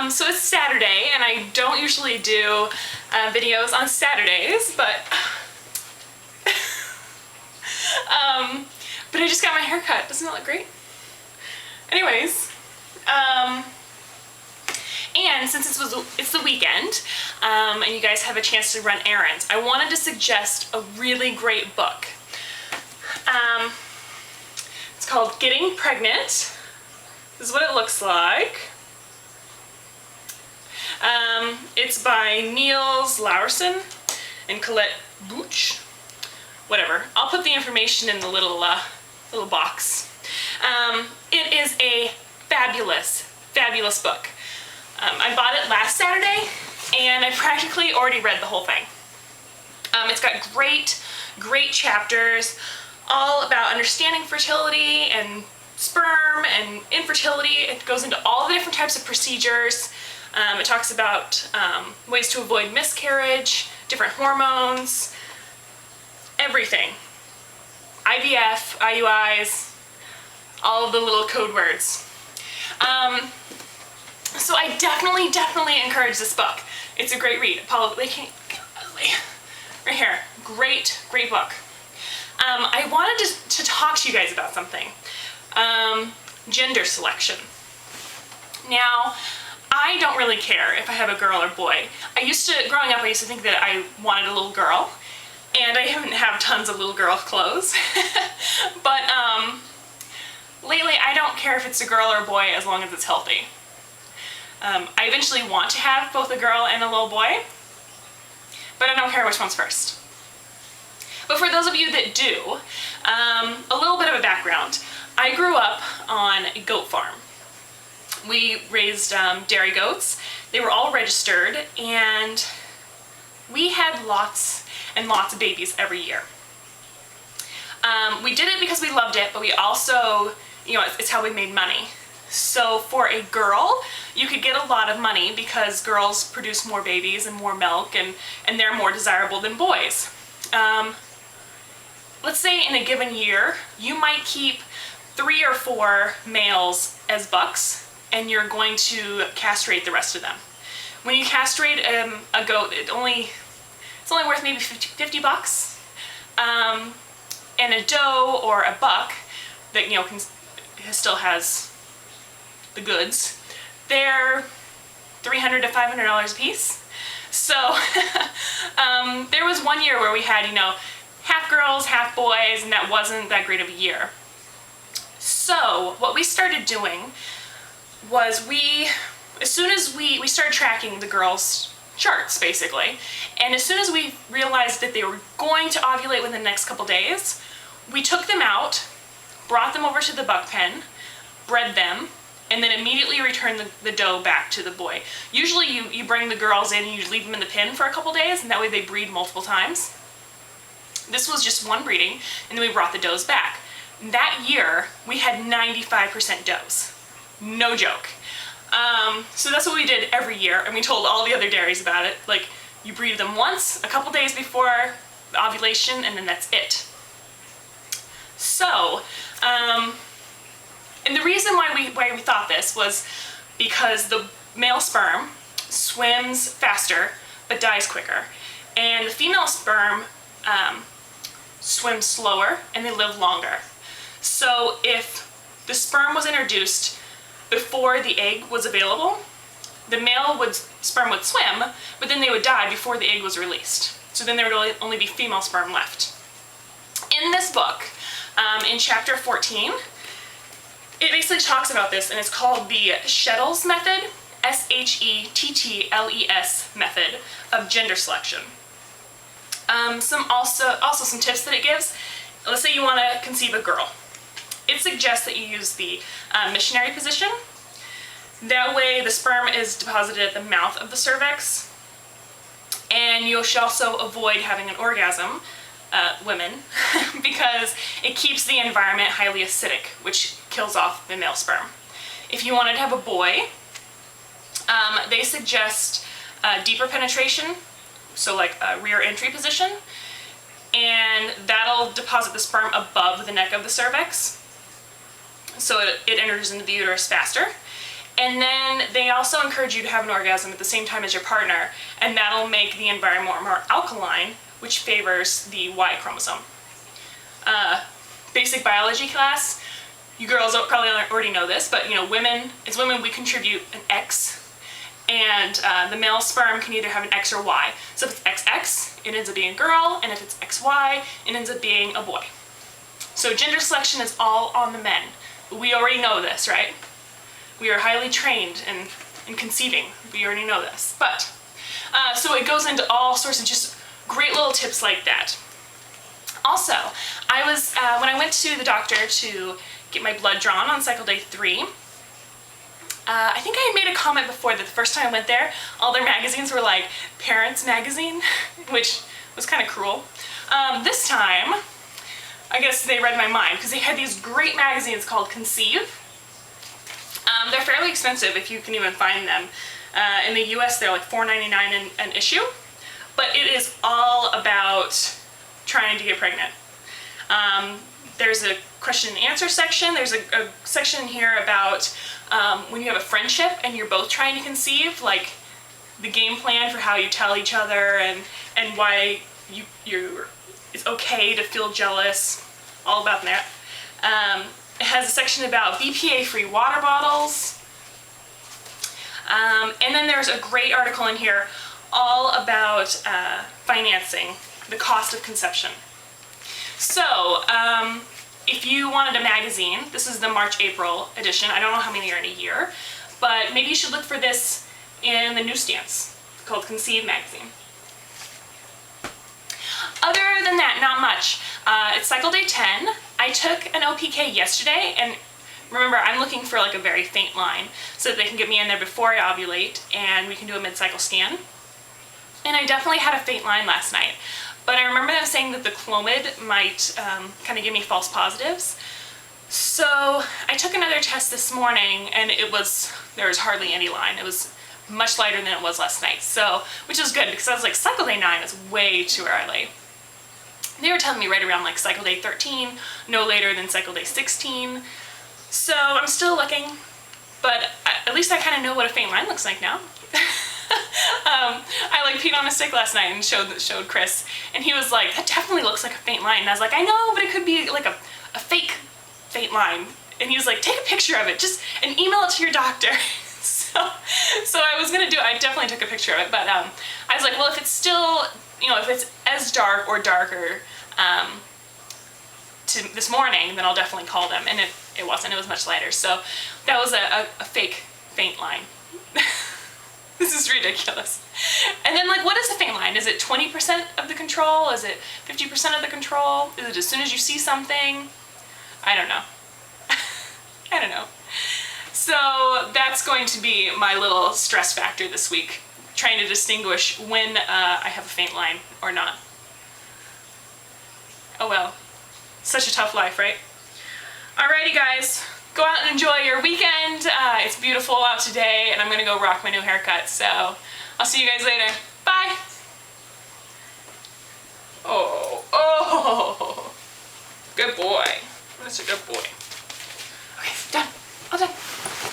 So it's Saturday, and I don't usually do videos on Saturdays, but but I just got my hair cut. Doesn't that look great? Anyways, and since it's the weekend, and you guys have a chance to run errands, I wanted to suggest a really great book. It's called Getting Pregnant. This is what it looks like. It's by Niels Lauersen and Collette Bouchez. Whatever. I'll put the information in the little box. It is a fabulous book. I bought it last Saturday, and I practically already read the whole thing. It's got great chapters all about understanding fertility and sperm and infertility. It goes into all the different types of procedures. It talks about ways to avoid miscarriage, different hormones, everything. IVF, IUIs, all of the little code words. So I definitely encourage this book. It's a great read. Apollo, they can't get out of the way. Right here. Great book. I wanted to talk to you guys about something. Gender selection. Now, I don't really care if I have a girl or boy. Growing up, I used to think that I wanted a little girl, and I didn't have tons of little girl clothes. But lately, I don't care if it's a girl or a boy as long as it's healthy. I eventually want to have both a girl and a little boy, but I don't care which one's first. But for those of you that do, a little bit of a background. I grew up on a goat farm. We raised dairy goats. They were all registered, and we had lots and lots of babies every year. We did it because we loved it, but we also, it's how we made money. So for a girl, you could get a lot of money because girls produce more babies and more milk, and they're more desirable than boys. Let's say in a given year, you might keep 3 or 4 males as bucks, and you're going to castrate the rest of them. When you castrate a goat, it's only worth maybe 50 bucks. And a doe or a buck that still has the goods, they're $300 to $500 a piece. So there was one year where we had half girls, half boys, and that wasn't that great of a year. So what we started doing was as soon as we started tracking the girls' charts, basically, and as soon as we realized that they were going to ovulate within the next couple days, we took them out, brought them over to the buck pen, bred them, and then immediately returned the doe back to the boy. Usually you bring the girls in and you leave them in the pen for a couple days, and that way they breed multiple times. This was just one breeding, and then we brought the does back. That year, we had 95% does. No joke. So that's what we did every year, and we told all the other dairies about it. Like, you breed them once, a couple days before the ovulation, and then that's it. So, and the reason why we thought this was because the male sperm swims faster, but dies quicker. And the female sperm swim slower, and they live longer. So if the sperm was introduced before the egg was available, the sperm would swim, but then they would die before the egg was released. So then there would only be female sperm left. In this book, in chapter 14, it basically talks about this, and it's called the Shuttles Method, SHETTLES method of gender selection. Also some tips that it gives. Let's say you want to conceive a girl. It suggests that you use the missionary position. That way the sperm is deposited at the mouth of the cervix, and you should also avoid having an orgasm, women, because it keeps the environment highly acidic, which kills off the male sperm. If you wanted to have a boy, they suggest deeper penetration, so like a rear entry position, and that'll deposit the sperm above the neck of the cervix, so it enters into the uterus faster. And then they also encourage you to have an orgasm at the same time as your partner, and that'll make the environment more alkaline, which favors the Y chromosome. Basic biology class, you girls probably already know this, but you know, as women we contribute an X, and the male sperm can either have an X or Y. So if it's XX, it ends up being a girl, and if it's XY, it ends up being a boy. So gender selection is all on the men. We already know this, right? We are highly trained in conceiving. We already know this. But, so it goes into all sorts of just great little tips like that. Also, when I went to the doctor to get my blood drawn on cycle day 3, I think I had made a comment before that the first time I went there, all their magazines were like Parents Magazine, which was kind of cruel. This time, I guess they read my mind, because they had these great magazines called CONCEIVE. They're fairly expensive if you can even find them. In the US they're like $4.99 an issue, but it is all about trying to get pregnant. There's a question and answer section. There's a section here about when you have a friendship and you're both trying to conceive, like the game plan for how you tell each other and why it's okay to feel jealous, all about that. It has a section about BPA-free water bottles. And then there's a great article in here all about financing, the cost of conception. So, if you wanted a magazine, this is the March-April edition. I don't know how many are in a year, but maybe you should look for this in the newsstands. It's called CONCEIVE magazine. Other than that, not much. It's cycle day 10. I took an OPK yesterday, and remember, I'm looking for like a very faint line so that they can get me in there before I ovulate and we can do a mid-cycle scan. And I definitely had a faint line last night, but I remember them saying that the Clomid might kind of give me false positives. So I took another test this morning, and there was hardly any line. It was much lighter than it was last night, so, which was good, because I was like, cycle day 9 is way too early. They were telling me right around like cycle day 13, no later than cycle day 16. So I'm still looking, but at least I kind of know what a faint line looks like now. I like peed on a stick last night and showed Chris, and he was like, that definitely looks like a faint line. And I was like, I know, but it could be like a fake faint line. And he was like, take a picture of it, and email it to your doctor. So I was gonna do it. I definitely took a picture of it, but I was like, well, if it's still, if it's as dark or darker to this morning, then I'll definitely call them. And it wasn't. It was much lighter. So that was a fake faint line. This is ridiculous. And then, like, what is a faint line? Is it 20% of the control? Is it 50% of the control? Is it as soon as you see something? I don't know. I don't know. So that's going to be my little stress factor this week, trying to distinguish when I have a faint line or not. Oh well, such a tough life, right? Alrighty guys, go out and enjoy your weekend. It's beautiful out today, and I'm gonna go rock my new haircut, so I'll see you guys later. Bye! Oh, good boy. That's a good boy. Okay, done, all done.